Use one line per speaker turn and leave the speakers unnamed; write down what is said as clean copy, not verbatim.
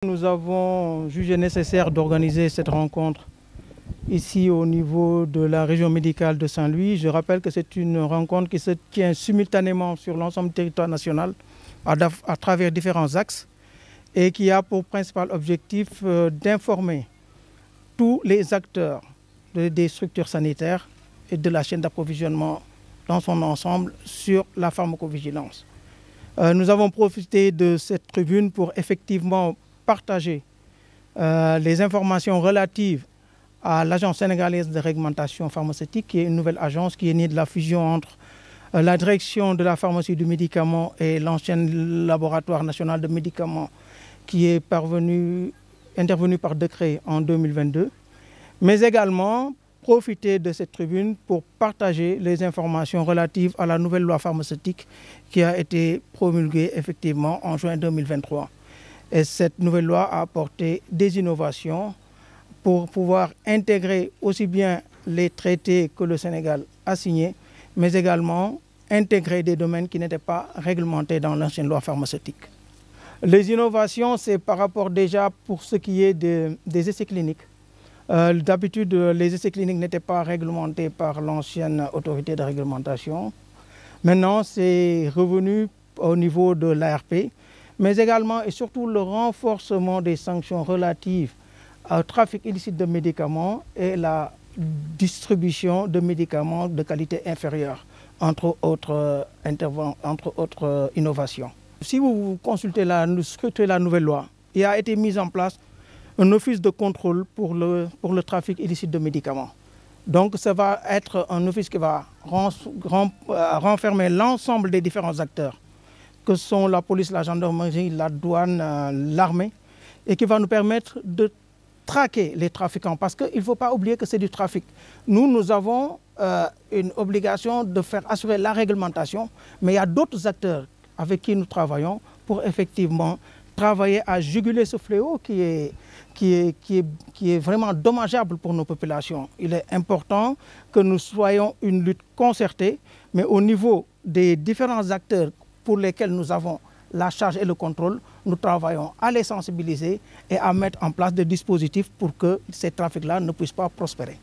Nous avons jugé nécessaire d'organiser cette rencontre ici au niveau de la région médicale de Saint-Louis. Je rappelle que c'est une rencontre qui se tient simultanément sur l'ensemble du territoire national à travers différents axes et qui a pour principal objectif d'informer tous les acteurs des structures sanitaires et de la chaîne d'approvisionnement dans son ensemble sur la pharmacovigilance. Nous avons profité de cette tribune pour effectivement partager les informations relatives à l'Agence sénégalaise de réglementation pharmaceutique, qui est une nouvelle agence qui est née de la fusion entre la direction de la pharmacie du médicament et l'ancien laboratoire national de médicaments qui est intervenu par décret en 2022, mais également profiter de cette tribune pour partager les informations relatives à la nouvelle loi pharmaceutique qui a été promulguée effectivement en juin 2023. Et cette nouvelle loi a apporté des innovations pour pouvoir intégrer aussi bien les traités que le Sénégal a signés, mais également intégrer des domaines qui n'étaient pas réglementés dans l'ancienne loi pharmaceutique. Les innovations, c'est par rapport déjà pour ce qui est des essais cliniques. D'habitude, les essais cliniques n'étaient pas réglementés par l'ancienne autorité de réglementation. Maintenant, c'est revenu au niveau de l'ARP, mais également et surtout le renforcement des sanctions relatives au trafic illicite de médicaments et la distribution de médicaments de qualité inférieure, entre autres innovations. Si vous consultez la nouvelle loi, il a été mis en place un office de contrôle pour le trafic illicite de médicaments. Donc ça va être un office qui va renfermer l'ensemble des différents acteurs, que sont la police, la gendarmerie, la douane, l'armée, et qui va nous permettre de traquer les trafiquants. Parce qu'il ne faut pas oublier que c'est du trafic. Nous avons une obligation de faire assurer la réglementation, mais il y a d'autres acteurs avec qui nous travaillons pour effectivement travailler à juguler ce fléau qui est vraiment dommageable pour nos populations. Il est important que nous soyons une lutte concertée, mais au niveau des différents acteurs pour lesquels nous avons la charge et le contrôle, nous travaillons à les sensibiliser et à mettre en place des dispositifs pour que ces trafics-là ne puissent pas prospérer.